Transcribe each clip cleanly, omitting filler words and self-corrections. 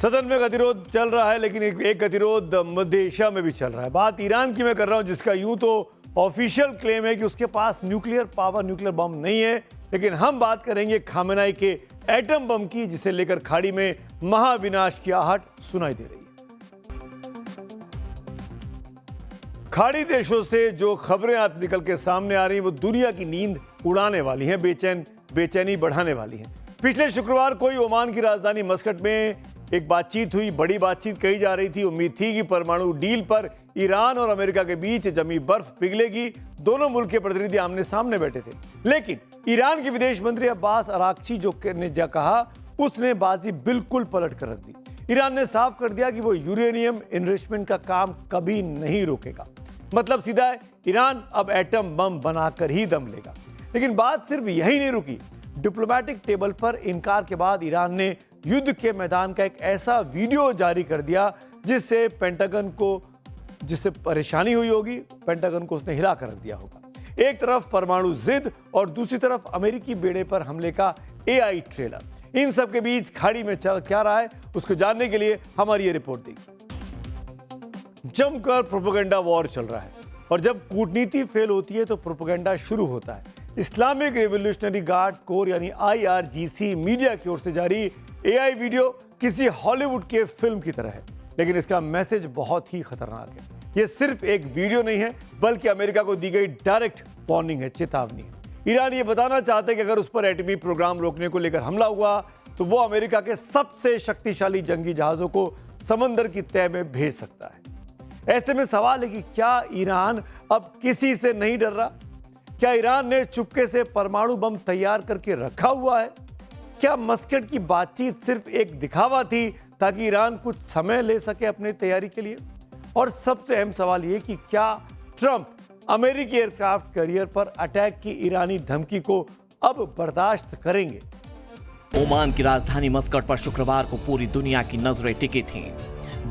सदन में गतिरोध चल रहा है, लेकिन एक गतिरोध मध्य एशिया में भी चल रहा है। बात ईरान की मैं कर रहा हूं, जिसका यूं तो ऑफिशियल क्लेम है कि उसके पास न्यूक्लियर पावर, न्यूक्लियर बम नहीं है, लेकिन हम बात करेंगे खामेनेई के एटम बम की, जिसे लेकर खाड़ी में महाविनाश की आहट सुनाई दे रही है। खाड़ी देशों से जो खबरें आज निकल के सामने आ रही हैं, वो दुनिया की नींद उड़ाने वाली हैं, बेचैनी बढ़ाने वाली हैं। पिछले शुक्रवार को ही ओमान की राजधानी मस्कट में एक बातचीत हुई, बड़ी बातचीत कही जा रही थी। उम्मीद थी कि परमाणु डील पर ईरान और अमेरिका के बीच जमी बर्फ पिघलेगी। दोनों मुल्क के प्रतिनिधि आमने सामने बैठे थे, लेकिन ईरान के विदेश मंत्री अब्बास अराक्ची ने जो कहा, उसने बाजी बिल्कुल पलट कर रख दी। ईरान ने साफ कर दिया कि वो यूरेनियम एनरिचमेंट का काम कभी नहीं रोकेगा। मतलब सीधा है, ईरान अब एटम बम बनाकर ही दम लेगा। लेकिन बात सिर्फ यही नहीं रुकी। डिप्लोमेटिक टेबल पर इनकार के बाद ईरान ने युद्ध के मैदान का एक ऐसा वीडियो जारी कर दिया जिससे परेशानी हुई होगी, पेंटागन को उसने हिला कर रख दिया होगा। एक तरफ परमाणु जिद और दूसरी तरफ अमेरिकी बेड़े पर हमले का एआई ट्रेलर। इन सब के बीच खाड़ी में चल क्या रहा है, उसको जानने के लिए हमारी ये रिपोर्ट देखिए। जमकर प्रोपेगेंडा वॉर चल रहा है, और जब कूटनीति फेल होती है तो प्रोपेगेंडा शुरू होता है। इस्लामिक रिवॉल्यूशनरी गार्ड कोर यानी IRGC मीडिया की ओर से जारी एआई वीडियो किसी हॉलीवुड के फिल्म की तरह है, लेकिन इसका मैसेज बहुत ही खतरनाक है। यह सिर्फ एक वीडियो नहीं है, बल्कि अमेरिका को दी गई डायरेक्ट वार्निंग है, चेतावनी है। ईरान ये बताना चाहते हैं कि अगर उस पर एटमी प्रोग्राम रोकने को लेकर हमला हुआ तो वो अमेरिका के सबसे शक्तिशाली जंगी जहाजों को समंदर की तह में भेज सकता है। ऐसे में सवाल है कि क्या ईरान अब किसी से नहीं डर रहा? क्या ईरान ने चुपके से परमाणु बम तैयार करके रखा हुआ है? क्या मस्कट की बातचीत सिर्फ एक दिखावा थी ताकि ईरान कुछ समय ले सके अपनी तैयारी के लिए? और सबसे अहम सवाल यह कि क्या ट्रंप अमेरिकी एयरक्राफ्ट कैरियर पर अटैक की ईरानी धमकी को अब बर्दाश्त करेंगे? ओमान की राजधानी मस्कट पर शुक्रवार को पूरी दुनिया की नजरें टिकी थीं।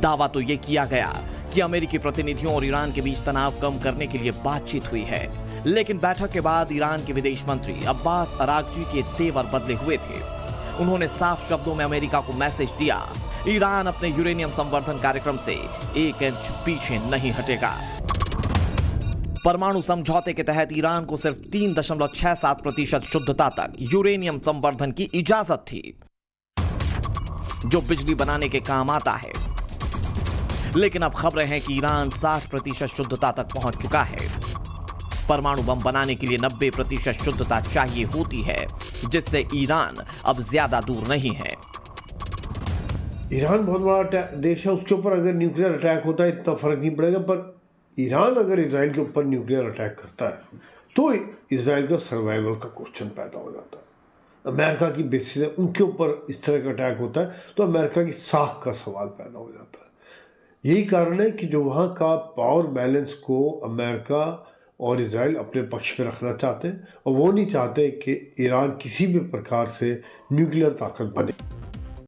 दावा तो यह किया गया कि अमेरिकी प्रतिनिधियों और ईरान के बीच तनाव कम करने के लिए बातचीत हुई है, लेकिन बैठक के बाद ईरान के विदेश मंत्री अब्बास अराक्ची के तेवर बदले हुए थे। उन्होंने साफ शब्दों में अमेरिका को मैसेज दिया, ईरान अपने यूरेनियम संवर्धन कार्यक्रम से 1 इंच पीछे नहीं हटेगा। परमाणु समझौते के तहत ईरान को सिर्फ 3.67% शुद्धता तक यूरेनियम संवर्धन की इजाजत थी, जो बिजली बनाने के काम आता है। लेकिन अब खबरें हैं कि ईरान 60% शुद्धता तक पहुंच चुका है। परमाणु बम बनाने के लिए 90% शुद्धता चाहिए होती है, जिससे ईरान अब ज्यादा दूर नहीं है। ईरान बहुत बड़ा देश है, उसके ऊपर अगर न्यूक्लियर अटैक होता है इतना फर्क नहीं पड़ेगा, पर ईरान अगर इजराइल के ऊपर न्यूक्लियर अटैक करता है तो इजराइल का सर्वाइवल का क्वेश्चन पैदा हो जाता है। अमेरिका की बेसिस है, उनके ऊपर इस तरह का अटैक होता है तो अमेरिका की साख का सवाल पैदा हो जाता है। यही कारण है कि जो वहाँ का पावर बैलेंस को अमेरिका और इजराइल अपने पक्ष में रखना चाहते हैं, और वो नहीं चाहते कि ईरान किसी भी प्रकार से न्यूक्लियर ताकत बने।